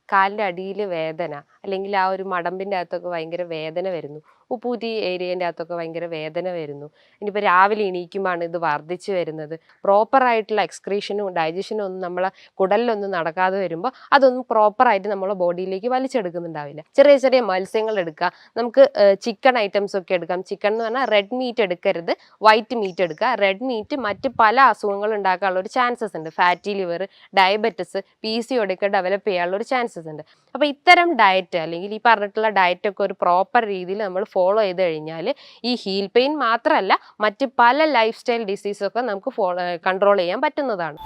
കാലിൻ്റെ അടിയിൽ വേദന അല്ലെങ്കിൽ ആ ഒരു മടമ്പിൻ്റെ അകത്തൊക്കെ ഭയങ്കര വേദന വരുന്നു. ഉപ്പൂറ്റി ഏരിയേൻ്റെ അകത്തൊക്കെ ഭയങ്കര വേദന വരുന്നു. ഇനിയിപ്പോൾ രാവിലെ എണീക്കുമ്പോഴാണ് ഇത് വർദ്ധിച്ചു വരുന്നത്. പ്രോപ്പറായിട്ടുള്ള എക്സ്ക്രീഷനും ഡൈജഷനും ഒന്നും നമ്മളെ കുടലിലൊന്നും നടക്കാതെ വരുമ്പോൾ അതൊന്നും പ്രോപ്പറായിട്ട് നമ്മളെ ബോഡിയിലേക്ക് വലിച്ചെടുക്കുന്നുണ്ടാവില്ല. ചെറിയ ചെറിയ മത്സ്യങ്ങൾ എടുക്കുക. നമുക്ക് ചിക്കൻ ഐറ്റംസ് ഒക്കെ എടുക്കാം. ചിക്കൻ എന്ന് പറഞ്ഞാൽ റെഡ് മീറ്റ് എടുക്കരുത്, വൈറ്റ് മീറ്റ് എടുക്കുക. റെഡ് മീറ്റ് മറ്റ് പല അസുഖങ്ങളും ഉണ്ടാക്കാനുള്ള ഒരു ചാൻസസ് ഉണ്ട്. ഫാറ്റി ലിവർ, ഡയബറ്റിസ്, PCOD ഒക്കെ ഡെവലപ്പ് ചെയ്യാനുള്ള ഒരു ചാൻസസ് ഉണ്ട്. അപ്പോൾ ഇത്തരം ഡയറ്റ് അല്ലെങ്കിൽ ഈ പറഞ്ഞിട്ടുള്ള ഡയറ്റൊക്കെ ഒരു പ്രോപ്പർ രീതിയിൽ നമ്മൾ ഫോളോ ചെയ്ത് കഴിഞ്ഞാൽ ഈ ഹീൽ പെയിൻ മാത്രമല്ല മറ്റ് പല ലൈഫ് സ്റ്റൈൽ ഡിസീസൊക്കെ നമുക്ക് കൺട്രോൾ ചെയ്യാൻ പറ്റുന്നതാണ്.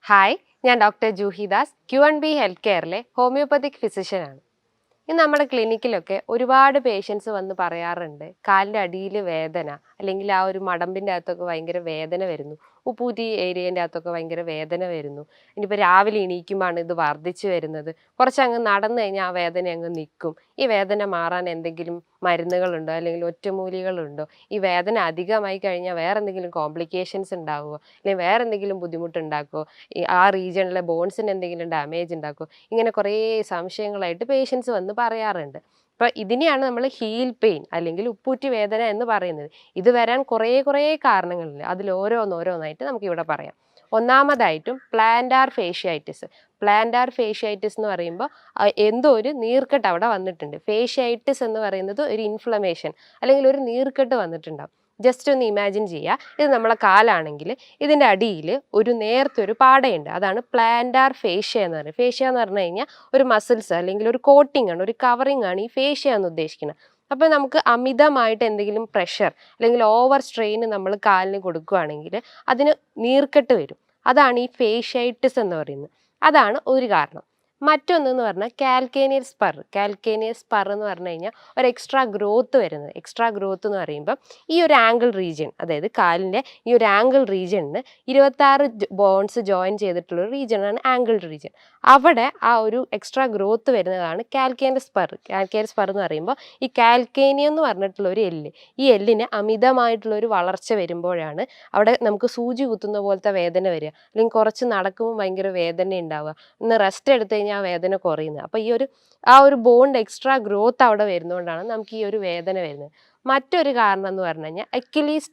ഹായ്, ഞാൻ ഡോക്ടർ ജൂഹിദാസ്, Q&B ഹെൽത്ത് കെയറിലെ ഹോമിയോപ്പത്തിക് ഫിസിഷ്യനാണ്. ഇന്ന് നമ്മുടെ ക്ലിനിക്കിലൊക്കെ ഒരുപാട് പേഷ്യൻസ് വന്ന് പറയാറുണ്ട്, കാലിൻ്റെ അടിയിൽ വേദന അല്ലെങ്കിൽ ആ ഒരു മടമ്പിൻ്റെ അകത്തൊക്കെ ഭയങ്കര വേദന വരുന്നു, ഉപ്പൂറ്റി ഏരിയേൻ്റെ അകത്തൊക്കെ ഭയങ്കര വേദന വരുന്നു. ഇനിയിപ്പോൾ രാവിലെ എണീക്കുമ്പോഴാണ് ഇത് വർദ്ധിച്ചു വരുന്നത്. കുറച്ചങ്ങ് നടന്നു കഴിഞ്ഞാൽ ആ വേദന അങ്ങ് നിൽക്കും. ഈ വേദന മാറാൻ എന്തെങ്കിലും മരുന്നുകളുണ്ടോ അല്ലെങ്കിൽ ഒറ്റമൂലികളുണ്ടോ? ഈ വേദന അധികമായി കഴിഞ്ഞാൽ വേറെ എന്തെങ്കിലും കോംപ്ലിക്കേഷൻസ് ഉണ്ടാകുമോ അല്ലെങ്കിൽ വേറെ എന്തെങ്കിലും ബുദ്ധിമുട്ടുണ്ടാക്കുമോ? ആ റീജിയണിലെ ബോൺസിന് എന്തെങ്കിലും ഡാമേജ് ഉണ്ടാക്കുമോ? ഇങ്ങനെ കുറേ സംശയങ്ങളായിട്ട് പേഷ്യൻസ് വന്ന് പറയാറുണ്ട്. അപ്പോൾ ഇതിനെയാണ് നമ്മൾ ഹീൽ പെയിൻ അല്ലെങ്കിൽ ഉപ്പൂറ്റി വേദന എന്ന് പറയുന്നത്. ഇത് വരാൻ കുറേ കാരണങ്ങളുണ്ട്. അതിൽ ഓരോന്നായിട്ട് നമുക്കിവിടെ പറയാം. ഒന്നാമതായിട്ടും പ്ലാന്റാർ ഫേഷ്യായിറ്റിസ്. പ്ലാന്റാർ ഫേഷ്യായിറ്റിസ് എന്ന് പറയുമ്പോൾ എന്തോ ഒരു നീർക്കെട്ട് അവിടെ വന്നിട്ടുണ്ട്. ഫേഷ്യായിറ്റിസ് എന്ന് പറയുന്നത് ഒരു ഇൻഫ്ലമേഷൻ അല്ലെങ്കിൽ ഒരു നീർക്കെട്ട് വന്നിട്ടുണ്ടാവും. ജസ്റ്റ് ഒന്ന് ഇമാജിൻ ചെയ്യുക, ഇത് നമ്മളെ കാലാണെങ്കിൽ ഇതിൻ്റെ അടിയിൽ ഒരു നേർത്തൊരു പാടയുണ്ട്. അതാണ് പ്ലാന്റാർ ഫേഷ്യ എന്ന് പറയുന്നത്. ഫേഷ്യ എന്ന് പറഞ്ഞു കഴിഞ്ഞാൽ ഒരു മസിൽസ് അല്ലെങ്കിൽ ഒരു കോട്ടിംഗ് ആണ്, ഒരു കവറിംഗ് ആണ് ഈ ഫേഷ്യ എന്ന് ഉദ്ദേശിക്കുന്നത്. അപ്പോൾ നമുക്ക് അമിതമായിട്ട് എന്തെങ്കിലും പ്രഷർ അല്ലെങ്കിൽ ഓവർ സ്ട്രെയിൻ നമ്മൾ കാലിന് കൊടുക്കുകയാണെങ്കിൽ അതിന് നീർക്കെട്ട് വരും. അതാണ് ഈ ഫേഷ്യായിറ്റിസ് എന്ന് പറയുന്നത്. അതാണ് ഒരു കാരണം. മറ്റൊന്നെന്ന് പറഞ്ഞാൽ കാൽക്കേനിയസ് സ്പർ. കാൽക്കേനിയസ് സ്പർ എന്ന് പറഞ്ഞു കഴിഞ്ഞാൽ ഒരു എക്സ്ട്രാ ഗ്രോത്ത് വരുന്നത്. എക്സ്ട്രാ ഗ്രോത്ത് എന്ന് പറയുമ്പോൾ ഈ ഒരു ആംഗിൾ റീജിയൻ, അതായത് കാലിൻ്റെ ഈ ഒരു ആംഗിൾ റീജിയനിന് 26 ബോൺസ് ജോയിൻ ചെയ്തിട്ടുള്ളൊരു റീജിയനാണ് ആംഗിൾ റീജിയൻ. അവിടെ ആ ഒരു എക്സ്ട്രാ ഗ്രോത്ത് വരുന്നതാണ് കാൽക്കേനിയസ് സ്പർ. കാൽക്കേനിയസ് സ്പർ എന്ന് പറയുമ്പോൾ ഈ കാൽക്കേനിയം എന്ന് പറഞ്ഞിട്ടുള്ള ഒരു എല്ല്, ഈ എല്ലിന് അമിതമായിട്ടുള്ളൊരു വളർച്ച വരുമ്പോഴാണ് അവിടെ നമുക്ക് സൂചി കുത്തുന്ന പോലത്തെ വേദന വരിക, അല്ലെങ്കിൽ കുറച്ച് നടക്കുമ്പോൾ ഭയങ്കര വേദന ഉണ്ടാവുക, ഒന്ന് റെസ്റ്റ് എടുത്ത് കഴിഞ്ഞാൽ ആ വേദന കുറയുന്നത്. അപ്പോൾ ആ ഒരു ബോണിൻ്റെ എക്സ്ട്രാ ഗ്രോത്ത് അവിടെ വരുന്നതുകൊണ്ടാണ് നമുക്ക് ഈ ഒരു വേദന വരുന്നത്. മറ്റൊരു കാരണം എന്ന് പറഞ്ഞു കഴിഞ്ഞാൽ എക്കിലീസ്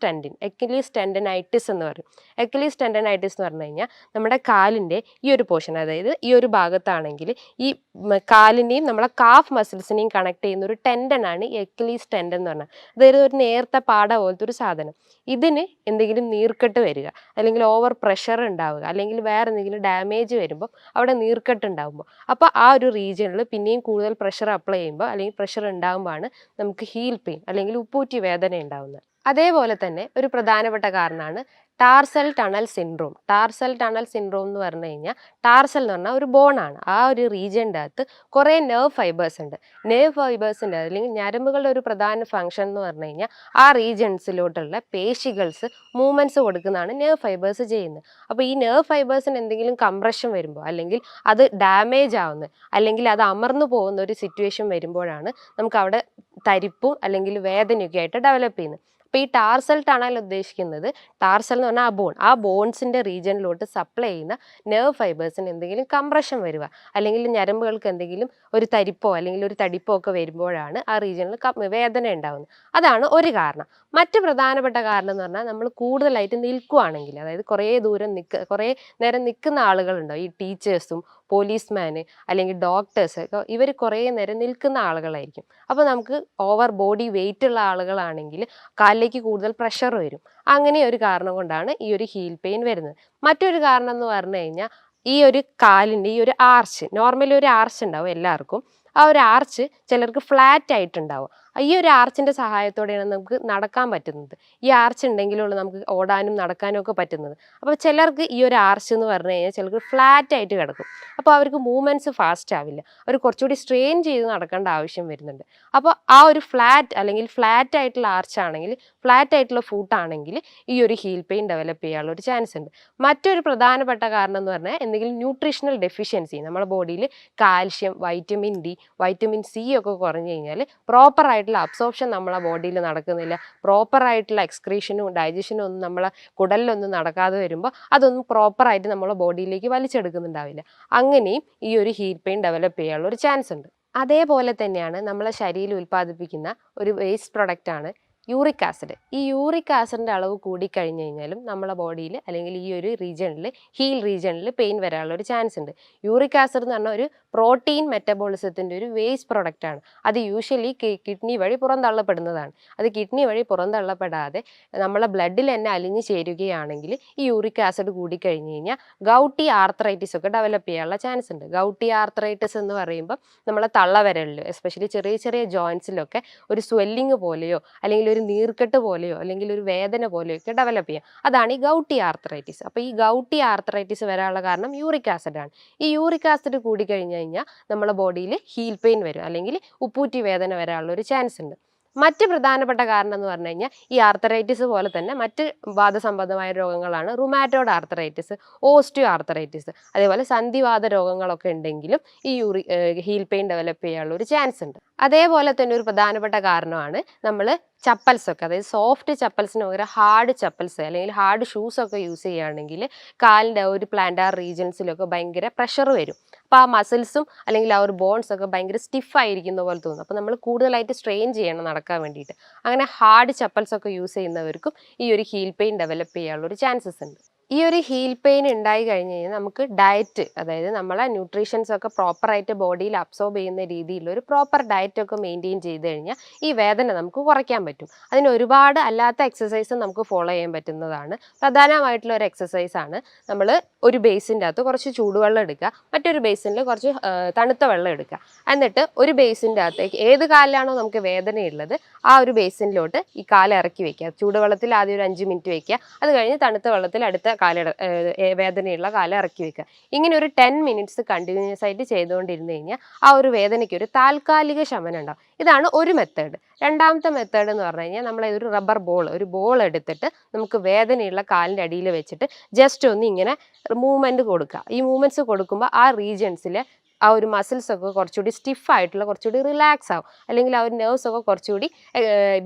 ടെൻഡനൈറ്റിസ് എന്ന് പറയും. എക്കിലീസ് ടെൻഡനൈറ്റിസ് എന്ന് പറഞ്ഞു കഴിഞ്ഞാൽ നമ്മുടെ കാലിൻ്റെ ഈ ഒരു പോർഷൻ, അതായത് ഈ ഒരു ഭാഗത്താണെങ്കിൽ ഈ കാലിനെയും നമ്മളെ കാഫ് മസിൽസിനെയും കണക്ട് ചെയ്യുന്ന ഒരു ടെൻഡനാണ് ഈ എക്കിലീസ് ടെൻഡൻ എന്ന് പറഞ്ഞാൽ. അതായത് ഒരു നേർത്ത പാട പോലത്തെ ഒരു സാധനം. ഇതിന് എന്തെങ്കിലും നീർക്കെട്ട് വരിക അല്ലെങ്കിൽ ഓവർ പ്രഷർ ഉണ്ടാവുക അല്ലെങ്കിൽ വേറെ എന്തെങ്കിലും ഡാമേജ് വരുമ്പോൾ അവിടെ നീർക്കെട്ട് ഉണ്ടാകുമ്പോൾ അപ്പോൾ ആ ഒരു റീജിയണിൽ പിന്നെയും കൂടുതൽ പ്രഷർ അപ്ലൈ ചെയ്യുമ്പോൾ അല്ലെങ്കിൽ പ്രഷർ ഉണ്ടാകുമ്പോഴാണ് നമുക്ക് ഹീൽ പെയിൻ അല്ലെങ്കിൽ ഉപ്പൂറ്റി വേദന ഉണ്ടാകുന്നത്. അതേപോലെ തന്നെ ഒരു പ്രധാനപ്പെട്ട കാരണമാണ് tarsal tunnel syndrome. Tarsal tunnel syndrome എന്ന് പറഞ്ഞു കഴിഞ്ഞാൽ ടാർസൽ എന്ന് പറഞ്ഞാൽ ഒരു ബോണാണ്. ആ ഒരു റീജിയൻ്റെ അകത്ത് കുറേ നെർവ് ഫൈബേഴ്സ് ഉണ്ട്. നെർവ് ഫൈബേഴ്സിൻ്റെ അല്ലെങ്കിൽ ഞരമ്പുകളുടെ ഒരു പ്രധാന ഫംഗ്ഷൻ എന്ന് പറഞ്ഞു കഴിഞ്ഞാൽ ആ റീജിയൻസിലോട്ടുള്ള പേശികൾസ് മൂവ്മെൻറ്റ്സ് കൊടുക്കുന്നതാണ് നെർവ് ഫൈബേഴ്സ് ചെയ്യുന്നത്. അപ്പോൾ ഈ നെർവ് ഫൈബേഴ്സിന് എന്തെങ്കിലും കംപ്രഷൻ വരുമ്പോൾ അല്ലെങ്കിൽ അത് ഡാമേജ് ആവുന്നത് അല്ലെങ്കിൽ അത് അമർന്നു പോകുന്ന ഒരു സിറ്റുവേഷൻ വരുമ്പോഴാണ് നമുക്ക് അവിടെ തരിപ്പും അല്ലെങ്കിൽ വേദനയൊക്കെ ആയിട്ട് ഡെവലപ്പ് ചെയ്യുന്നത്. അപ്പോൾ ഈ ടാർസൽ ടണൽ ഉദ്ദേശിക്കുന്നത്, ടാർസൽ എന്ന് പറഞ്ഞാൽ ആ ബോൺസിൻ്റെ റീജിയനിലോട്ട് സപ്ലൈ ചെയ്യുന്ന നെർവ് ഫൈബേഴ്സിന് എന്തെങ്കിലും കംപ്രഷൻ വരിക അല്ലെങ്കിൽ ഞരമ്പുകൾക്ക് എന്തെങ്കിലും ഒരു തരിപ്പോ അല്ലെങ്കിൽ ഒരു തടിപ്പോ ഒക്കെ വരുമ്പോഴാണ് ആ റീജിയനിൽ വേദന ഉണ്ടാകുന്നത്. അതാണ് ഒരു കാരണം. മറ്റ് പ്രധാനപ്പെട്ട കാരണം എന്ന് പറഞ്ഞാൽ നമ്മൾ കൂടുതലായിട്ട് നിൽക്കുകയാണെങ്കിൽ, അതായത് കുറേ നേരം നിൽക്കുന്ന ആളുകളുണ്ടോ, ഈ ടീച്ചേഴ്സും പോലീസ്മാന് അല്ലെങ്കിൽ ഡോക്ടേഴ്സ് ഒക്കെ ഇവർ കുറേ നേരം നിൽക്കുന്ന ആളുകളായിരിക്കും. അപ്പോൾ നമുക്ക് ഓവർ ബോഡി വെയിറ്റ് ഉള്ള ആളുകളാണെങ്കിൽ കാലിലേക്ക് കൂടുതൽ പ്രഷർ വരും. അങ്ങനെ ഒരു കാരണം കൊണ്ടാണ് ഈ ഒരു ഹീൽ പെയിൻ വരുന്നത്. മറ്റൊരു കാരണം എന്ന് പറഞ്ഞു കഴിഞ്ഞാൽ ഈ ഒരു കാലിൻ്റെ ഈ ഒരു ആർച്ച്, നോർമലി ഒരു ആർച്ച് ഉണ്ടാവും എല്ലാവർക്കും. ആ ഒരു ആർച്ച് ചിലർക്ക് ഫ്ലാറ്റ് ആയിട്ടുണ്ടാവും. ഈ ഒരു ആർച്ചിൻ്റെ സഹായത്തോടെയാണ് നമുക്ക് നടക്കാൻ പറ്റുന്നത്. ഈ ആർച്ച് ഉണ്ടെങ്കിലുള്ള നമുക്ക് ഓടാനും നടക്കാനും ഒക്കെ പറ്റുന്നത്. അപ്പോൾ ചിലർക്ക് ഈ ഒരു ആർച്ച് എന്ന് പറഞ്ഞു കഴിഞ്ഞാൽ ചിലർക്ക് ഫ്ലാറ്റ് ആയിട്ട് കിടക്കും. അപ്പോൾ അവർക്ക് മൂവ്മെൻറ്റ്സ് ഫാസ്റ്റ് ആവില്ല, അവർ കുറച്ചുകൂടി സ്ട്രെയിൻ ചെയ്ത് നടക്കേണ്ട ആവശ്യം വരുന്നുണ്ട്. അപ്പോൾ ആ ഒരു ഫ്ലാറ്റ് ആയിട്ടുള്ള ആർച്ച് ആണെങ്കിൽ, ഫ്ലാറ്റ് ആയിട്ടുള്ള ഫൂട്ടാണെങ്കിൽ ഈ ഒരു ഹീൽ പെയിൻ ഡെവലപ്പ് ചെയ്യാനുള്ള ഒരു ചാൻസ് ഉണ്ട്. മറ്റൊരു പ്രധാനപ്പെട്ട കാരണം എന്ന് പറഞ്ഞാൽ എന്തെങ്കിലും ന്യൂട്രീഷണൽ ഡെഫിഷ്യൻസി, നമ്മുടെ ബോഡിയിൽ calcium, vitamin D, vitamin C ഒക്കെ കുറഞ്ഞു കഴിഞ്ഞാൽ പ്രോപ്പറായിട്ട് ആയിട്ടുള്ള അബ്സോർപ്ഷൻ നമ്മളെ ബോഡിയിൽ നടക്കുന്നില്ല, പ്രോപ്പറായിട്ടുള്ള എക്സ്ക്രീഷനും ഡൈജഷനും ഒന്നും നമ്മളെ കുടലിലൊന്നും നടക്കാതെ വരുമ്പോൾ അതൊന്നും പ്രോപ്പറായിട്ട് നമ്മളെ ബോഡിയിലേക്ക് വലിച്ചെടുക്കുന്നുണ്ടാവില്ല. അങ്ങനെയും ഈ ഒരു ഹീൽ പെയിൻ ഡെവലപ്പ് ചെയ്യാനുള്ള ഒരു ചാൻസ് ഉണ്ട്. അതേപോലെ തന്നെയാണ് നമ്മളെ ശരീരം ഉൽപ്പാദിപ്പിക്കുന്ന ഒരു വേസ്റ്റ് പ്രൊഡക്റ്റാണ് യൂറിക് ആസിഡ്. ഈ യൂറിക് ആസിഡിൻ്റെ അളവ് കൂടിക്കഴിഞ്ഞ് കഴിഞ്ഞാലും നമ്മളെ ബോഡിയിൽ അല്ലെങ്കിൽ ഈ ഒരു റീജിയണിൽ, ഹീൽ റീജിയണിൽ പെയിൻ വരാനുള്ള ഒരു ചാൻസ് ഉണ്ട്. യൂറിക് ആസിഡ് എന്ന് പറഞ്ഞാൽ ഒരു പ്രോട്ടീൻ മെറ്റബോളിസത്തിൻ്റെ ഒരു വേസ്റ്റ് പ്രൊഡക്റ്റാണ്. അത് യൂഷ്വലി കിഡ്നി വഴി പുറന്തള്ളപ്പെടുന്നതാണ്. അത് കിഡ്നി വഴി പുറന്തള്ളപ്പെടാതെ നമ്മളെ ബ്ലഡിൽ തന്നെ അലിഞ്ഞു ചേരുകയാണെങ്കിൽ ഈ യൂറിക് ആസിഡ് കൂടിക്കഴിഞ്ഞ് കഴിഞ്ഞാൽ ഗൗട്ടി ആർത്രൈറ്റിസ് ഒക്കെ ഡെവലപ്പ് ചെയ്യാനുള്ള ചാൻസ് ഉണ്ട്. ഗൗട്ടി ആർത്രൈറ്റിസ് എന്ന് പറയുമ്പോൾ നമ്മളെ തള്ളവിരലിൽ എസ്പെഷ്യലി ചെറിയ ചെറിയ ജോയിൻസിലൊക്കെ ഒരു സ്വെല്ലിങ് പോലെയോ അല്ലെങ്കിൽ ഒരു നീർക്കെട്ട് പോലെയോ അല്ലെങ്കിൽ ഒരു വേദന പോലെയോ ഒക്കെ ഡെവലപ്പ് ചെയ്യാം. അതാണ് ഈ ഗൗട്ടി ആർത്രൈറ്റിസ്. അപ്പോൾ ഈ ഗൗട്ടി ആർത്രൈറ്റിസ് വരാനുള്ള കാരണം യൂറിക് ആസിഡ് ആണ്. ഈ യൂറിക് ആസിഡ് കൂടിക്കഴിഞ്ഞ് കഴിഞ്ഞാൽ നമ്മുടെ ബോഡിയിൽ ഹീൽ പെയിൻ വരും അല്ലെങ്കിൽ ഉപ്പൂറ്റി വേദന വരാനുള്ള ഒരു ചാൻസ് ഉണ്ട്. മറ്റ് പ്രധാനപ്പെട്ട കാരണം എന്ന് പറഞ്ഞു കഴിഞ്ഞാൽ ഈ ആർത്തറൈറ്റിസ് പോലെ തന്നെ മറ്റ് വാദസംബന്ധമായ രോഗങ്ങളാണ് റുമാറ്റോയ്ഡ് ആർത്തറൈറ്റിസ്, ഓസ്റ്റിയോ ആർത്തറൈറ്റിസ്. അതേപോലെ സന്ധിവാത രോഗങ്ങളൊക്കെ ഉണ്ടെങ്കിലും ഈ ഹീൽ പെയിൻ ഡെവലപ്പ് ചെയ്യാനുള്ള ഒരു ചാൻസ് ഉണ്ട്. അതേപോലെ തന്നെ ഒരു പ്രധാനപ്പെട്ട കാരണമാണ് നമ്മൾ ചപ്പൽസ് ഒക്കെ, അതായത് സോഫ്റ്റ് ചപ്പൽസിന് പകരം ഹാർഡ് ചപ്പൽസ് അല്ലെങ്കിൽ ഹാർഡ് ഷൂസ് ഒക്കെ യൂസ് ചെയ്യുകയാണെങ്കിൽ കാലിൻ്റെ ഒരു പ്ലാന്റാർ റീജൻസിലൊക്കെ ഭയങ്കര പ്രഷർ വരും. അപ്പോൾ ആ മസിൽസും അല്ലെങ്കിൽ ആ ഒരു ബോൺസ് ഒക്കെ ഭയങ്കര സ്റ്റിഫായിരിക്കുന്ന പോലെ തോന്നും. അപ്പോൾ നമ്മൾ കൂടുതലായിട്ട് സ്ട്രെയിൻ ചെയ്യണം നടക്കാൻ വേണ്ടിയിട്ട്. അങ്ങനെ ഹാർഡ് ചപ്പൽസ് ഒക്കെ യൂസ് ചെയ്യുന്നവർക്കും ഈ ഒരു ഹീൽ പെയിൻ ഡെവലപ്പ് ചെയ്യാനുള്ള ഒരു ചാൻസസ് ഉണ്ട്. ഈ ഒരു ഹീൽ പെയിൻ ഉണ്ടായി കഴിഞ്ഞ് കഴിഞ്ഞാൽ നമുക്ക് ഡയറ്റ്, അതായത് നമ്മളെ ന്യൂട്രീഷൻസ് ഒക്കെ പ്രോപ്പറായിട്ട് ബോഡിയിൽ അബ്സോർബ് ചെയ്യുന്ന രീതിയിൽ ഒരു പ്രോപ്പർ ഡയറ്റ് ഒക്കെ മെയിൻറ്റെയിൻ ചെയ്ത് കഴിഞ്ഞാൽ ഈ വേദന നമുക്ക് കുറയ്ക്കാൻ പറ്റും. അതിന് ഒരുപാട് അല്ലാത്ത എക്സസൈസ് നമുക്ക് ഫോളോ ചെയ്യാൻ പറ്റുന്നതാണ്. പ്രധാനമായിട്ടുള്ള ഒരു എക്സസൈസാണ് നമ്മൾ ഒരു ബേസിൻ്റെ അകത്ത് കുറച്ച് ചൂടുവെള്ളം എടുക്കുക, മറ്റൊരു ബേസിനിൽ കുറച്ച് തണുത്ത വെള്ളം എടുക്കുക. എന്നിട്ട് ഒരു ബേസിൻ്റെ അകത്തേക്ക് ഏത് കാലിലാണോ നമുക്ക് വേദനയുള്ളത് ആ ഒരു ബേസിനിലോട്ട് ഈ കാല് ഇറക്കി വെക്കുക. ചൂടുവെള്ളത്തിൽ ആദ്യം ഒരു 5 മിനിറ്റ് വെക്കുക, അത് കഴിഞ്ഞ് തണുത്ത വെള്ളത്തിൽ അടുത്ത വേദനയുള്ള കാലം ഇറക്കി വെക്കുക. ഇങ്ങനെ ഒരു 10 മിനിറ്റ്സ് കണ്ടിന്യൂസ് ആയിട്ട് ചെയ്തുകൊണ്ടിരുന്നു കഴിഞ്ഞാൽ ആ ഒരു വേദനയ്ക്ക് ഒരു താൽക്കാലിക ശമനം ഉണ്ടാവും. ഇതാണ് ഒരു മെത്തേഡ്. രണ്ടാമത്തെ മെത്തേഡ് എന്ന് പറഞ്ഞു കഴിഞ്ഞാൽ നമ്മൾ ഒരു റബ്ബർ ബോൾ, ഒരു ബോൾ എടുത്തിട്ട് നമുക്ക് വേദനയുള്ള കാലിൻ്റെ അടിയിൽ വെച്ചിട്ട് ജസ്റ്റ് ഒന്ന് ഇങ്ങനെ മൂവ്മെൻറ്റ് കൊടുക്കുക. ഈ മൂവ്മെൻറ്റ്സ് കൊടുക്കുമ്പോൾ ആ റീജിയൻസിലെ ആ ഒരു മസിൽസ് ഒക്കെ കുറച്ചുകൂടി സ്റ്റിഫായിട്ടുള്ള, കുറച്ചുകൂടി റിലാക്സ് ആവും. അല്ലെങ്കിൽ ആ ഒരു നെർവ്സ് ഒക്കെ കുറച്ചുകൂടി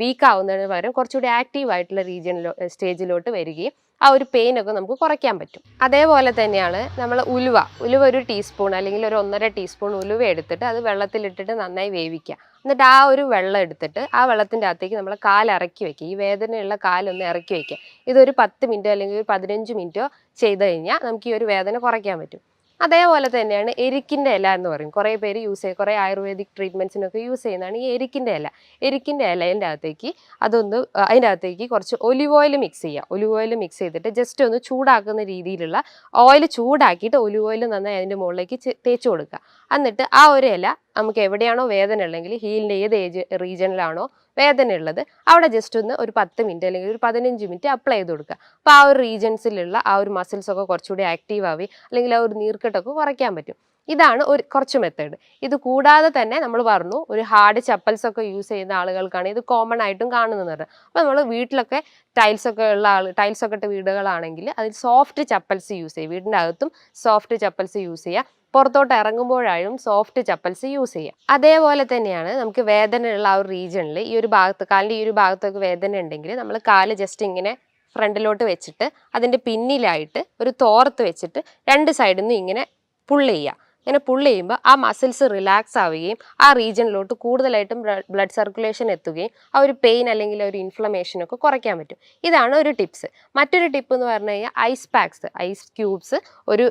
വീക്ക് ആവുന്നതിന് പകരം കുറച്ചുകൂടി ആക്റ്റീവ് ആയിട്ടുള്ള സ്റ്റേജിലോട്ട് വരികയും ആ ഒരു പെയിൻ ഒക്കെ നമുക്ക് കുറയ്ക്കാൻ പറ്റും. അതേപോലെ തന്നെയാണ് നമ്മൾ ഉലുവ ഒരു ടീസ്പൂൺ അല്ലെങ്കിൽ ഒരു 1.5 ടീസ്പൂൺ ഉലുവ എടുത്തിട്ട് അത് വെള്ളത്തിലിട്ടിട്ട് നന്നായി വേവിക്കുക. എന്നിട്ട് ആ ഒരു വെള്ളം എടുത്തിട്ട് ആ വെള്ളത്തിൻ്റെ അകത്തേക്ക് നമ്മൾ കാല് ഇറക്കി വെക്കുക. ഈ വേദനയുള്ള കാലൊന്ന് ഇറക്കി വെക്കുക. ഇതൊരു 10 മിനിറ്റോ അല്ലെങ്കിൽ ഒരു 15 മിനിറ്റോ ചെയ്ത് കഴിഞ്ഞാൽ നമുക്ക് ഈ ഒരു വേദന കുറയ്ക്കാൻ പറ്റും. അതേപോലെ തന്നെയാണ് എരിക്കിൻ്റെ ഇല എന്ന് പറയും. കുറേ പേര് യൂസ് ചെയ്യും, കുറേ ആയുർവേദിക് ട്രീറ്റ്മെൻറ്റ്സിനൊക്കെ യൂസ് ചെയ്യുന്നതാണ് ഈ എരിക്കിൻ്റെ ഇല. എരിക്കിൻ്റെ ഇലേൻ്റെ അകത്തേക്ക് അതിൻ്റെ അകത്തേക്ക് കുറച്ച് ഒലിവ് ഓയിൽ മിക്സ് ചെയ്യുക. ഒലിവ് ഓയിൽ മിക്സ് ചെയ്തിട്ട് ജസ്റ്റ് ഒന്ന് ചൂടാക്കുന്ന രീതിയിലുള്ള ഓയിൽ ചൂടാക്കിയിട്ട് ഒലിവ് ഓയിൽ നന്നായി അതിൻ്റെ മുകളിലേക്ക് തേച്ച് കൊടുക്കുക. എന്നിട്ട് ആ ഒരു ഇല നമുക്ക് എവിടെയാണോ വേദന ഉള്ളെങ്കിൽ ഹീലിൻ്റെ ഏത് റീജിയനിലാണോ വേദന ഉള്ളത് അവിടെ ജസ്റ്റ് ഒന്ന് ഒരു 10 മിനിറ്റ് അല്ലെങ്കിൽ ഒരു 15 മിനിറ്റ് അപ്ലൈ ചെയ്ത് കൊടുക്കുക. അപ്പോൾ ആ ഒരു റീജിയൻസിലുള്ള ആ ഒരു മസിൽസൊക്കെ കുറച്ചുകൂടി ആക്റ്റീവ് ആവുകയും അല്ലെങ്കിൽ ആ ഒരു നീർക്കെട്ടൊക്കെ കുറയ്ക്കാൻ പറ്റും. ഇതാണ് കുറച്ച് മെത്തേഡ്. ഇത് കൂടാതെ തന്നെ നമ്മൾ പറഞ്ഞു ഒരു ഹാർഡ് ചപ്പൽസ് ഒക്കെ യൂസ് ചെയ്യുന്ന ആളുകൾക്കാണ് ഇത് കോമൺ ആയിട്ടും കാണുന്നത്. അപ്പോൾ നമ്മൾ വീട്ടിലൊക്കെ ടൈൽസൊക്കെ ഇട്ട വീടുകളാണെങ്കിൽ അതിൽ സോഫ്റ്റ് ചപ്പൽസ് യൂസ് ചെയ്യുക. വീടിൻ്റെ അകത്തും സോഫ്റ്റ് ചപ്പൽസ് യൂസ് ചെയ്യുക. പുറത്തോട്ട് ഇറങ്ങുമ്പോഴായും സോഫ്റ്റ് ചപ്പൽസ് യൂസ് ചെയ്യുക. അതേപോലെ തന്നെയാണ് നമുക്ക് വേദനയുള്ള ആ ഒരു റീജിയണിൽ ഈ ഒരു ഭാഗത്ത്, കാലിൻ്റെ ഈ ഒരു ഭാഗത്തൊക്കെ വേദന ഉണ്ടെങ്കിൽ നമ്മൾ കാല് ജസ്റ്റ് ഇങ്ങനെ ഫ്രണ്ടിലോട്ട് വെച്ചിട്ട് അതിൻ്റെ പിന്നിലായിട്ട് ഒരു തോർത്ത് വെച്ചിട്ട് 2 സൈഡിൽ നിന്ന് ഇങ്ങനെ പുള്ള് ചെയ്യുക. ഇങ്ങനെ പുള്ള് ചെയ്യുമ്പോൾ ആ മസിൽസ് റിലാക്സ് ആവുകയും ആ റീജിയനിലോട്ട് കൂടുതലായിട്ടും ബ്ലഡ് സർക്കുലേഷൻ എത്തുകയും ആ ഒരു പെയിൻ അല്ലെങ്കിൽ ഒരു ഇൻഫ്ലമേഷനൊക്കെ കുറയ്ക്കാൻ പറ്റും. ഇതാണ് ഒരു ടിപ്സ്. മറ്റൊരു ടിപ്പ് എന്ന് പറഞ്ഞു കഴിഞ്ഞാൽ ഐസ് പാക്സ്, ഐസ് ക്യൂബ്സ് ഒരു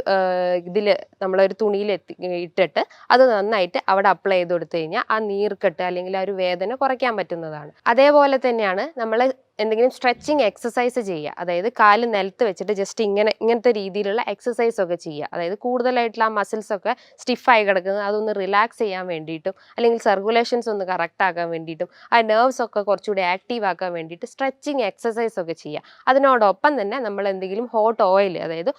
നമ്മളൊരു തുണിയിൽ ഇട്ടിട്ട് അത് നന്നായിട്ട് അവിടെ അപ്ലൈ ചെയ്ത് കൊടുത്തു കഴിഞ്ഞാൽ ആ നീർക്കെട്ട് അല്ലെങ്കിൽ ആ ഒരു വേദന കുറയ്ക്കാൻ പറ്റുന്നതാണ്. അതേപോലെ തന്നെയാണ് നമ്മൾ എന്തെങ്കിലും സ്ട്രെച്ചിങ് എക്സസൈസ് ചെയ്യുക. അതായത് കാല് നിലത്ത് വെച്ചിട്ട് ജസ്റ്റ് ഇങ്ങനത്തെ രീതിയിലുള്ള എക്സസൈസ് ഒക്കെ ചെയ്യുക. അതായത് കൂടുതലായിട്ടുള്ള ആ മസിൽസ് ഒക്കെ സ്റ്റിഫായി കിടക്കുന്നത് അതൊന്ന് റിലാക്സ് ചെയ്യാൻ വേണ്ടിയിട്ടും അല്ലെങ്കിൽ സർക്കുലേഷൻസ് ഒന്ന് കറക്റ്റ് ആക്കാൻ വേണ്ടിയിട്ടും ആ നെർവ്സ് ഒക്കെ കുറച്ചുകൂടി ആക്റ്റീവ് ആക്കാൻ വേണ്ടിയിട്ട് സ്ട്രെച്ചിങ് എക്സസൈസ് ഒക്കെ ചെയ്യുക. അതിനോടൊപ്പം തന്നെ നമ്മൾ എന്തെങ്കിലും ഹോട്ട് ഓയിൽ, അതായത്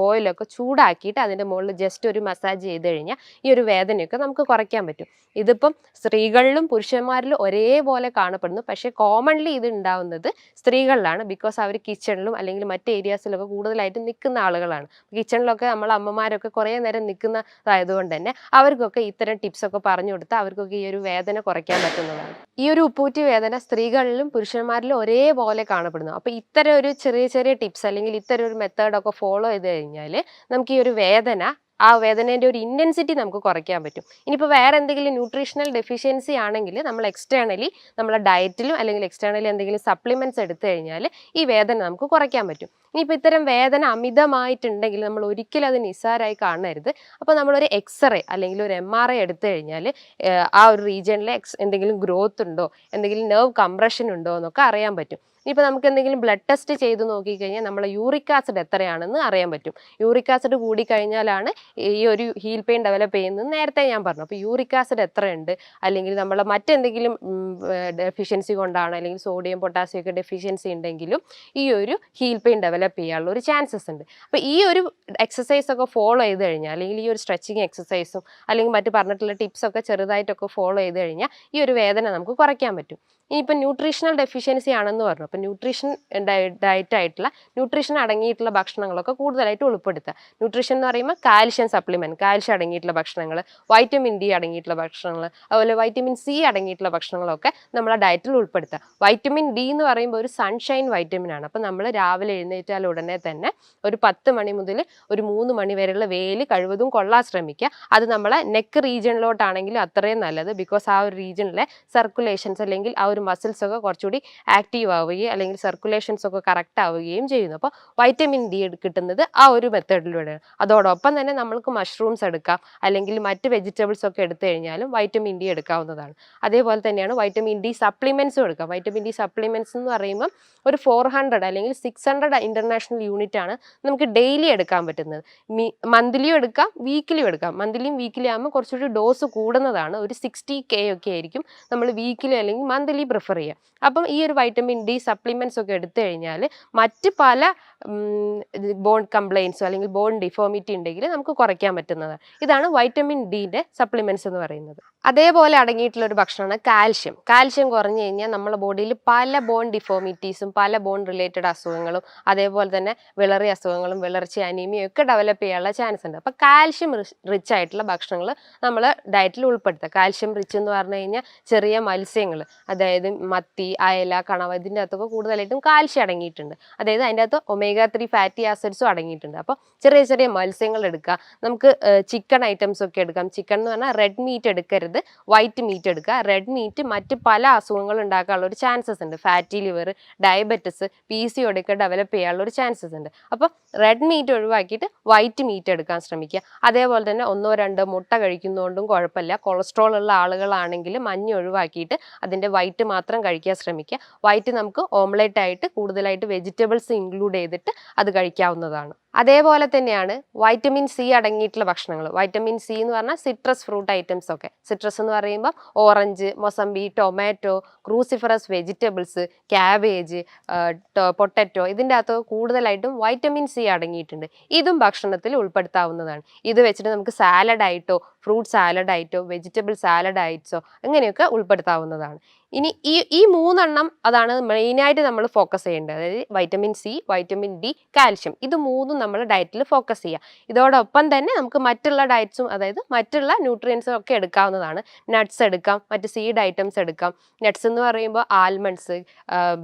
ഓയിലൊക്കെ ചൂടാക്കിയിട്ട് അതിൻ്റെ മുകളിൽ ജസ്റ്റ് ഒരു മസാജ് ചെയ്ത് കഴിഞ്ഞാൽ ഈ ഒരു വേദനയൊക്കെ നമുക്ക് കുറയ്ക്കാൻ പറ്റും. ഇതിപ്പം സ്ത്രീകളിലും പുരുഷന്മാരിലും ഒരേപോലെ കാണപ്പെടുന്നു. പക്ഷേ കോമൺലി ഇത് ഉണ്ടാവുന്നത് സ്ത്രീകളിലാണ്. ബിക്കോസ് അവർ കിച്ചണിലും അല്ലെങ്കിൽ മറ്റ് ഏരിയാസിലൊക്കെ കൂടുതലായിട്ട് നിൽക്കുന്ന ആളുകളാണ്. കിച്ചണിലൊക്കെ നമ്മൾ അമ്മമാരൊക്കെ കുറേ നേരം നിൽക്കുന്നതായതുകൊണ്ട് തന്നെ അവർക്കൊക്കെ ഇത്തരം ടിപ്സൊക്കെ പറഞ്ഞു കൊടുത്താൽ അവർക്കൊക്കെ ഈ ഒരു വേദന കുറയ്ക്കാൻ പറ്റുന്നതാണ്. ഈ ഒരു ഉപ്പൂറ്റി വേദന സ്ത്രീകളിലും പുരുഷന്മാരിലും ഒരേപോലെ കാണപ്പെടുന്നു. അപ്പോൾ ഇത്തരം ഒരു ചെറിയ ചെറിയ ടിപ്സ് അല്ലെങ്കിൽ ഇത്തരം ഒരു മെത്തേഡൊക്കെ ഫോളോ ചെയ്ത് കഴിഞ്ഞാൽ നമുക്ക് ഈ ഒരു വേദന ആ വേദനേൻ്റെ ഒരു ഇൻറ്റൻസിറ്റി നമുക്ക് കുറയ്ക്കാൻ പറ്റും. ഇനിയിപ്പോൾ വേറെ എന്തെങ്കിലും ന്യൂട്രീഷണൽ ഡെഫിഷ്യൻസി ആണെങ്കിൽ നമ്മൾ എക്സ്റ്റേണലി നമ്മളെ ഡയറ്റിലും അല്ലെങ്കിൽ എക്സ്റ്റേണലി എന്തെങ്കിലും സപ്ലിമെൻറ്റ്സ് എടുത്തു കഴിഞ്ഞാൽ ഈ വേദന നമുക്ക് കുറയ്ക്കാൻ പറ്റും. ഇനിയിപ്പോൾ ഇത്തരം വേദന അമിതമായിട്ടുണ്ടെങ്കിൽ നമ്മൾ ഒരിക്കലും അത് നിസ്സാരമായി കാണരുത്. അപ്പോൾ നമ്മളൊരു എക്സ്റേ അല്ലെങ്കിൽ ഒരു MRI എടുത്തു കഴിഞ്ഞാൽ ആ ഒരു റീജിയനിൽ എന്തെങ്കിലും ഗ്രോത്ത് ഉണ്ടോ, എന്തെങ്കിലും നെർവ് കംപ്രഷൻ ഉണ്ടോ എന്നൊക്കെ അറിയാൻ പറ്റും. ഇപ്പോൾ നമുക്ക് എന്തെങ്കിലും ബ്ലഡ് ടെസ്റ്റ് ചെയ്ത് നോക്കിക്കഴിഞ്ഞാൽ നമ്മളെ യൂറിക് ആസിഡ് എത്രയാണെന്ന് അറിയാൻ പറ്റും. യൂറിക് ആസിഡ് കൂടിക്കഴിഞ്ഞാലാണ് ഈ ഒരു ഹീൽ പെയിൻ ഡെവലപ്പ് ചെയ്യുന്നത് നേരത്തെ ഞാൻ പറഞ്ഞു. അപ്പോൾ യൂറിക് ആസിഡ് എത്രയുണ്ട്, അല്ലെങ്കിൽ നമ്മൾ മറ്റെന്തെങ്കിലും ഡെഫിഷ്യൻസി കൊണ്ടാണ്, അല്ലെങ്കിൽ സോഡിയം പൊട്ടാസ്യം ഒക്കെ ഡെഫിഷ്യൻസി ഉണ്ടെങ്കിലും ഈ ഒരു ഹീൽ പെയിൻ ഡെവലപ്പ് ചെയ്യാനുള്ള ഒരു ചാൻസസ് ഉണ്ട്. അപ്പോൾ ഈ ഒരു എക്സസൈസ് ഒക്കെ ഫോളോ ചെയ്ത് കഴിഞ്ഞാൽ, അല്ലെങ്കിൽ ഈ ഒരു സ്ട്രെച്ചിങ് എക്സസൈസും അല്ലെങ്കിൽ മറ്റ് പറഞ്ഞിട്ടുള്ള ടിപ്സൊക്കെ ചെറുതായിട്ടൊക്കെ ഫോളോ ചെയ്ത് കഴിഞ്ഞാൽ ഈ ഒരു വേദന നമുക്ക് കുറയ്ക്കാൻ പറ്റും. ഇനിയിപ്പോൾ ന്യൂട്രീഷണൽ ഡെഫിഷ്യൻസി ആണെന്ന് പറഞ്ഞു. അപ്പോൾ ന്യൂട്രീഷൻ ഡയറ്റായിട്ടുള്ള ന്യൂട്രീഷൻ അടങ്ങിയിട്ടുള്ള ഭക്ഷണങ്ങളൊക്കെ കൂടുതലായിട്ട് ഉൾപ്പെടുത്തുക. ന്യൂട്രീഷൻ എന്ന് പറയുമ്പോൾ കാൽഷ്യം സപ്ലിമെൻറ്റ്, കാൽഷ്യം അടങ്ങിയിട്ടുള്ള ഭക്ഷണങ്ങൾ, വൈറ്റമിൻ ഡി അടങ്ങിയിട്ടുള്ള ഭക്ഷണങ്ങൾ, അതുപോലെ വൈറ്റമിൻ സി അടങ്ങിയിട്ടുള്ള ഭക്ഷണങ്ങളൊക്കെ നമ്മളെ ഡയറ്റിൽ ഉൾപ്പെടുത്തുക. വൈറ്റമിൻ ഡി എന്ന് പറയുമ്പോൾ ഒരു സൺഷൈൻ വൈറ്റമിൻ ആണ്. അപ്പോൾ നമ്മൾ രാവിലെ എഴുന്നേറ്റാൽ ഉടനെ തന്നെ ഒരു 10 മണി മുതൽ ഒരു 3 മണി വരെയുള്ള വെയിൽ കഴിവതും കൊള്ളാൻ ശ്രമിക്കുക. അത് നമ്മളെ നെക്ക് റീജിയനിലോട്ടാണെങ്കിലും അത്രയും നല്ലത്. ബിക്കോസ് ആ ഒരു റീജിയനിലെ സർക്കുലേഷൻസ് അല്ലെങ്കിൽ ആ ഒരു മസിൽസ് ഒക്കെ കുറച്ചുകൂടി ആക്റ്റീവ് ആവുകയും അല്ലെങ്കിൽ സർക്കുലേഷൻസ് ഒക്കെ കറക്റ്റ് ആവുകയും ചെയ്യുന്നു. അപ്പോൾ വൈറ്റമിൻ ഡി കിട്ടുന്നത് ആ ഒരു മെത്തേഡിലൂടെയാണ്. അതോടൊപ്പം തന്നെ നമ്മൾക്ക് മഷ്റൂംസ് എടുക്കാം, അല്ലെങ്കിൽ മറ്റ് വെജിറ്റബിൾസ് ഒക്കെ എടുത്തു കഴിഞ്ഞാലും വൈറ്റമിൻ ഡി എടുക്കാവുന്നതാണ്. അതേപോലെ തന്നെയാണ് വൈറ്റമിൻ ഡി സപ്ലിമെൻറ്റ്സും എടുക്കാം. വൈറ്റമിൻ ഡി സപ്ലിമെൻറ്റ്സ് എന്ന് പറയുമ്പം ഒരു 400 അല്ലെങ്കിൽ 600 ഇൻ്റർനാഷണൽ യൂണിറ്റ് ആണ് നമുക്ക് ഡെയിലി എടുക്കാൻ പറ്റുന്നത്. മന്ത്ലിയും എടുക്കാം, വീക്കിലിയും എടുക്കാം. മന്ത്ലിയും വീക്കിലി ആകുമ്പോൾ കുറച്ചുകൂടി ഡോസ് കൂടുന്നതാണ്. ഒരു 60K ഒക്കെ ആയിരിക്കും നമ്മൾ വീക്കിലി അല്ലെങ്കിൽ മന്ത്ലി പ്രിഫർ ചെയ്യുക. അപ്പം ഈ ഒരു വൈറ്റമിൻ ഡി സപ്ലിമെൻറ്റ്സ് ഒക്കെ എടുത്തു കഴിഞ്ഞാൽ മറ്റ് പല ബോൺ കംപ്ലയിൻസോ അല്ലെങ്കിൽ ബോൺ ഡിഫോമിറ്റി ഉണ്ടെങ്കിൽ നമുക്ക് കുറയ്ക്കാൻ പറ്റുന്നതാണ്. ഇതാണ് വൈറ്റമിൻ ഡിൻ്റെ സപ്ലിമെൻറ്റ്സ് എന്ന് പറയുന്നത്. അതേപോലെ അടങ്ങിയിട്ടുള്ള ഒരു ഭക്ഷണമാണ് കാൽഷ്യം. കാൽഷ്യം കുറഞ്ഞു കഴിഞ്ഞാൽ നമ്മുടെ ബോഡിയിൽ പല ബോൺ ഡിഫോമിറ്റീസും പല ബോൺ റിലേറ്റഡ് അസുഖങ്ങളും അതേപോലെ തന്നെ വിളറി അസുഖങ്ങളും വിളർച്ച അനീമിയയും ഒക്കെ ഡെവലപ്പ് ചെയ്യാനുള്ള ചാൻസ് ഉണ്ട്. അപ്പോൾ കാൽഷ്യം റിച്ച് ആയിട്ടുള്ള ഭക്ഷണങ്ങൾ നമ്മൾ ഡയറ്റിൽ ഉൾപ്പെടുത്തുക. കാൽഷ്യം റിച്ച് എന്ന് പറഞ്ഞു കഴിഞ്ഞാൽ ചെറിയ മത്സ്യങ്ങൾ, അതായത് മത്തി, അയല, കണവ, ഇതിൻ്റെ അകത്തൊക്കെ കൂടുതലായിട്ടും കാൽഷ്യം അടങ്ങിയിട്ടുണ്ട്. അതായത് അതിൻ്റെ അകത്ത് omega-3 ഫാറ്റി ആസിഡ്സും അടങ്ങിയിട്ടുണ്ട്. അപ്പോൾ ചെറിയ ചെറിയ മത്സ്യങ്ങൾ എടുക്കുക. നമുക്ക് ചിക്കൻ ഐറ്റംസ് ഒക്കെ എടുക്കാം. ചിക്കൻ എന്ന് പറഞ്ഞാൽ റെഡ് മീറ്റ് എടുക്കരുത്, വൈറ്റ് മീറ്റ് എടുക്കുക. റെഡ് മീറ്റ് മറ്റ് പല അസുഖങ്ങൾ ഉണ്ടാക്കാനുള്ള ഒരു ചാൻസസ് ഉണ്ട്. ഫാറ്റി ലിവർ, ഡയബറ്റിസ്, PCOD ഒക്കെ ഡെവലപ്പ് ചെയ്യാനുള്ള ഒരു ചാൻസസ് ഉണ്ട്. അപ്പോൾ റെഡ് മീറ്റ് ഒഴിവാക്കിയിട്ട് വൈറ്റ് മീറ്റ് എടുക്കാൻ ശ്രമിക്കുക. അതേപോലെ തന്നെ 1-2 മുട്ട കഴിക്കുന്നതുകൊണ്ടും കുഴപ്പമില്ല. കൊളസ്ട്രോൾ ഉള്ള ആളുകളാണെങ്കിൽ മഞ്ഞ ഒഴിവാക്കിയിട്ട് അതിൻ്റെ വൈറ്റ് മാത്രം കഴിക്കാൻ ശ്രമിക്കുക. വൈറ്റ് നമുക്ക് ഓംലെറ്റ് ആയിട്ട് കൂടുതലായിട്ട് വെജിറ്റബിൾസ് ഇൻക്ലൂഡ് ചെയ്തിട്ട് അത് കഴിക്കാവുന്നതാണ്. അതേപോലെ തന്നെയാണ് വൈറ്റമിൻ സി അടങ്ങിയിട്ടുള്ള ഭക്ഷണങ്ങൾ. വൈറ്റമിൻ സി എന്ന് പറഞ്ഞാൽ സിട്രസ് ഫ്രൂട്ട് ഐറ്റംസ് ഒക്കെ. സിട്രസ് എന്ന് പറയുമ്പോൾ orange, mosambi, tomato, cruciferous vegetables, cabbage, potato, ഇതിൻ്റെ അകത്ത് കൂടുതലായിട്ടും വൈറ്റമിൻ സി അടങ്ങിയിട്ടുണ്ട്. ഇതും ഭക്ഷണത്തിൽ ഉൾപ്പെടുത്താവുന്നതാണ്. ഇത് വെച്ചിട്ട് നമുക്ക് സാലഡായിട്ടോ ഫ്രൂട്ട് സാലഡായിട്ടോ വെജിറ്റബിൾ സാലഡായിട്ടോ അങ്ങനെയൊക്കെ ഉൾപ്പെടുത്താവുന്നതാണ്. ഇനി ഈ 3 അതാണ് മെയിനായിട്ട് നമ്മൾ ഫോക്കസ് ചെയ്യേണ്ടത്. അതായത് vitamin C, vitamin D, calcium, ഇത് 3 നമ്മൾ ഡയറ്റിൽ ഫോക്കസ് ചെയ്യുക. ഇതോടൊപ്പം തന്നെ നമുക്ക് മറ്റുള്ള ഡയറ്റ്സും, അതായത് മറ്റുള്ള ന്യൂട്രിയൻസും ഒക്കെ എടുക്കാവുന്നതാണ്. നട്ട്സ് എടുക്കാം, മറ്റ് സീഡ് ഐറ്റംസ് എടുക്കാം. നട്ട്സ് എന്ന് പറയുമ്പോൾ ആൽമണ്ട്സ്,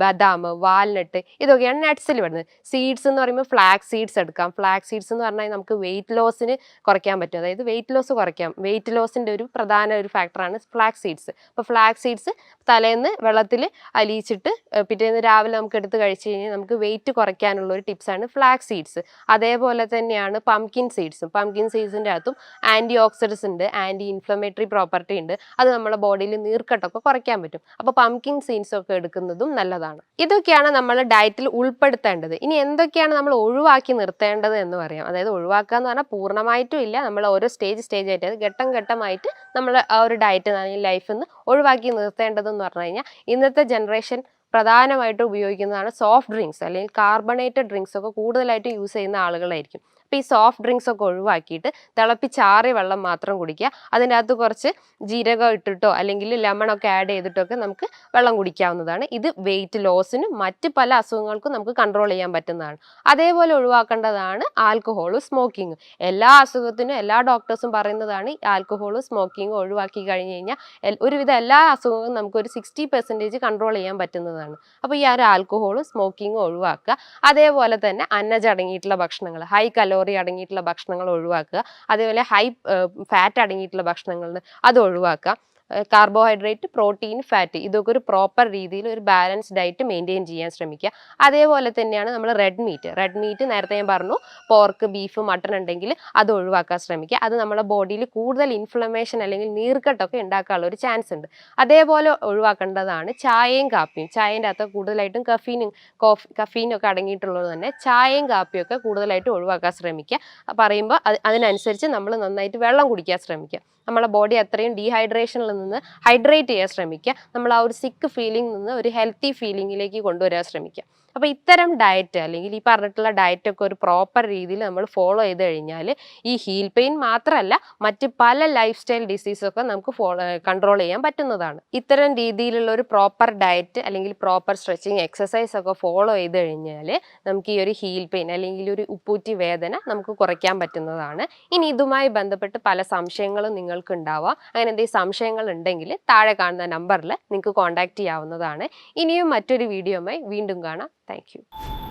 ബദാം, വാൽനട്ട്, ഇതൊക്കെയാണ് നട്ട്സിൽ വരുന്നത്. സീഡ്സ് എന്ന് പറയുമ്പോൾ ഫ്ലാക്സ് സീഡ്സ് എടുക്കാം. ഫ്ലാക്സ് സീഡ്സ് എന്ന് പറഞ്ഞാൽ നമുക്ക് വെയിറ്റ് ലോസിന് കുറയ്ക്കാൻ പറ്റും. അതായത് വെയിറ്റ് ലോസ് കുറയ്ക്കാം. വെയിറ്റ് ലോസിൻ്റെ ഒരു പ്രധാന ഒരു ഫാക്ടറാണ് ഫ്ലാക്സ് സീഡ്സ്. അപ്പോൾ ഫ്ലാക്സ് സീഡ്സ് തലേന്ന് വെള്ളത്തിൽ അലിയിച്ചിട്ട് പിറ്റേന്ന് രാവിലെ നമുക്ക് എടുത്ത് കഴിച്ച് കഴിഞ്ഞാൽ നമുക്ക് വെയിറ്റ് കുറയ്ക്കാനുള്ള ഒരു ടിപ്സാണ് ഫ്ലാക്സ് സീഡ്സ്. അതേപോലെ തന്നെയാണ് പംകിൻ സീഡ്സും. പംകിൻ സീഡ്സിൻ്റെ അകത്തും ആൻറ്റി ഓക്സിഡൻസ് ഉണ്ട്, ആൻറ്റി ഇൻഫ്ലമേറ്ററി പ്രോപ്പർട്ടി ഉണ്ട്. അത് നമ്മുടെ ബോഡിയിൽ നീർക്കെട്ടൊക്കെ കുറയ്ക്കാൻ പറ്റും. അപ്പോൾ പംകിൻ സീഡ്സ് ഒക്കെ എടുക്കുന്നതും നല്ലതാണ്. ഇതൊക്കെയാണ് നമ്മൾ ഡയറ്റിൽ ഉൾപ്പെടുത്തേണ്ടത്. ഇനി എന്തൊക്കെയാണ് നമ്മൾ ഒഴിവാക്കി നിർത്തേണ്ടത് എന്ന് പറയാം. അതായത് ഒഴിവാക്കുക എന്ന് പറഞ്ഞാൽ പൂർണ്ണമായിട്ടും ഇല്ല, നമ്മൾ ഓരോ സ്റ്റേജ് ആയിട്ട് അത് ഘട്ടം ഘട്ടമായിട്ട് നമ്മൾ ആ ഒരു ഡയറ്റ് ലൈഫിൽ നിന്ന് ഒഴിവാക്കി നിർത്തേണ്ടതെന്ന് പറഞ്ഞു കഴിഞ്ഞാൽ ഇന്നത്തെ ജനറേഷൻ പ്രധാനമായിട്ടും ഉപയോഗിക്കുന്നതാണ് സോഫ്റ്റ് ഡ്രിങ്ക്സ് അല്ലെങ്കിൽ കാർബണേറ്റഡ് ഡ്രിങ്ക്സ് ഒക്കെ കൂടുതലായിട്ട് യൂസ് ചെയ്യുന്ന ആളുകളായിരിക്കും. അപ്പോൾ ഈ സോഫ്റ്റ് ഡ്രിങ്ക്സ് ഒക്കെ ഒഴിവാക്കിയിട്ട് തിളപ്പിച്ചാറിയ വെള്ളം മാത്രം കുടിക്കുക. അതിൻ്റെ അകത്ത് കുറച്ച് ജീരകം ഇട്ടിട്ടോ അല്ലെങ്കിൽ ലെമണൊക്കെ ആഡ് ചെയ്തിട്ടൊക്കെ നമുക്ക് വെള്ളം കുടിക്കാവുന്നതാണ്. ഇത് വെയിറ്റ് ലോസിനും മറ്റ് പല അസുഖങ്ങൾക്കും നമുക്ക് കൺട്രോൾ ചെയ്യാൻ പറ്റുന്നതാണ്. അതേപോലെ ഒഴിവാക്കേണ്ടതാണ് ആൽക്കഹോളും സ്മോക്കിങ്ങും. എല്ലാ അസുഖത്തിനും എല്ലാ ഡോക്ടേഴ്സും പറയുന്നതാണ് ഈ ആൽക്കഹോളും സ്മോക്കിങ്ങും ഒഴിവാക്കി കഴിഞ്ഞ് കഴിഞ്ഞാൽ ഒരുവിധം എല്ലാ അസുഖങ്ങളും നമുക്കൊരു 60% കൺട്രോൾ ചെയ്യാൻ പറ്റുന്നതാണ്. അപ്പോൾ ഈ ഒരു ആൽക്കഹോളും സ്മോക്കിങ്ങും ഒഴിവാക്കുക. അതേപോലെ തന്നെ അന്നജം അടങ്ങിയിട്ടുള്ള ഭക്ഷണങ്ങൾ, ഹൈ കലോറി അടങ്ങിയിട്ടുള്ള ഭക്ഷണങ്ങൾ ഒഴിവാക്കുക. അതേപോലെ ഹൈ ഫാറ്റ് അടങ്ങിയിട്ടുള്ള ഭക്ഷണങ്ങൾ അത് ഒഴിവാക്കുക. കാർബോഹൈഡ്രേറ്റ്, പ്രോട്ടീൻ, ഫാറ്റ് ഇതൊക്കെ ഒരു പ്രോപ്പർ രീതിയിൽ ഒരു ബാലൻസ് ഡയറ്റ് മെയിൻറ്റെയിൻ ചെയ്യാൻ ശ്രമിക്കുക. അതേപോലെ തന്നെയാണ് നമ്മൾ റെഡ് മീറ്റ് നേരത്തെ ഞാൻ പറഞ്ഞു, പോർക്ക്, ബീഫ്, മട്ടൺ ഉണ്ടെങ്കിൽ അത് ഒഴിവാക്കാൻ ശ്രമിക്കുക. അത് നമ്മുടെ ബോഡിയിൽ കൂടുതൽ ഇൻഫ്ലമേഷൻ അല്ലെങ്കിൽ നീർക്കെട്ടൊക്കെ ഉണ്ടാക്കാനുള്ള ഒരു ചാൻസ് ഉണ്ട്. അതേപോലെ ഒഴിവാക്കേണ്ടതാണ് ചായയും കാപ്പിയും. ചായൻ്റെ അകത്ത് കൂടുതലായിട്ടും കഫീനും ഒക്കെ അടങ്ങിയിട്ടുള്ളത് തന്നെ ചായയും കാപ്പിയും ഒക്കെ കൂടുതലായിട്ട് ഒഴിവാക്കാൻ ശ്രമിക്കുക. പറയുമ്പോൾ അതിനനുസരിച്ച് നമ്മൾ നന്നായിട്ട് വെള്ളം കുടിക്കാൻ ശ്രമിക്കുക. നമ്മളെ ബോഡി അത്രയും ഡീഹൈഡ്രേഷനിൽ നിന്ന് ഹൈഡ്രേറ്റ് ചെയ്യാൻ ശ്രമിക്കുക. നമ്മൾ ആ ഒരു സിക്ക് ഫീലിംഗ് നിന്ന് ഒരു ഹെൽത്തി ഫീലിംഗിലേക്ക് കൊണ്ടുവരാൻ ശ്രമിക്കുക. അപ്പോൾ ഇത്തരം ഡയറ്റ് അല്ലെങ്കിൽ ഈ പറഞ്ഞിട്ടുള്ള ഡയറ്റൊക്കെ ഒരു പ്രോപ്പർ രീതിയിൽ നമ്മൾ ഫോളോ ചെയ്ത് കഴിഞ്ഞാൽ ഈ ഹീൽ പെയിൻ മാത്രമല്ല മറ്റ് പല ലൈഫ് സ്റ്റൈൽ ഡിസീസൊക്കെ നമുക്ക് കൺട്രോൾ ചെയ്യാൻ പറ്റുന്നതാണ്. ഇത്തരം രീതിയിലുള്ള ഒരു പ്രോപ്പർ ഡയറ്റ് അല്ലെങ്കിൽ പ്രോപ്പർ സ്ട്രെച്ചിങ് എക്സസൈസ് ഒക്കെ ഫോളോ ചെയ്ത് കഴിഞ്ഞാൽ നമുക്ക് ഈ ഒരു ഹീൽ പെയിൻ അല്ലെങ്കിൽ ഒരു ഉപ്പൂറ്റി വേദന നമുക്ക് കുറയ്ക്കാൻ പറ്റുന്നതാണ്. ഇനി ഇതുമായി ബന്ധപ്പെട്ട് പല സംശയങ്ങളും നിങ്ങൾക്ക് ഉണ്ടാവാം. അങ്ങനെ എന്തെങ്കിലും സംശയങ്ങൾ ഉണ്ടെങ്കിൽ താഴെ കാണുന്ന നമ്പറിൽ നിങ്ങൾക്ക് കോൺടാക്ട് ചെയ്യാവുന്നതാണ്. ഇനിയും മറ്റൊരു വീഡിയോയുമായി വീണ്ടും കാണാം. Thank you.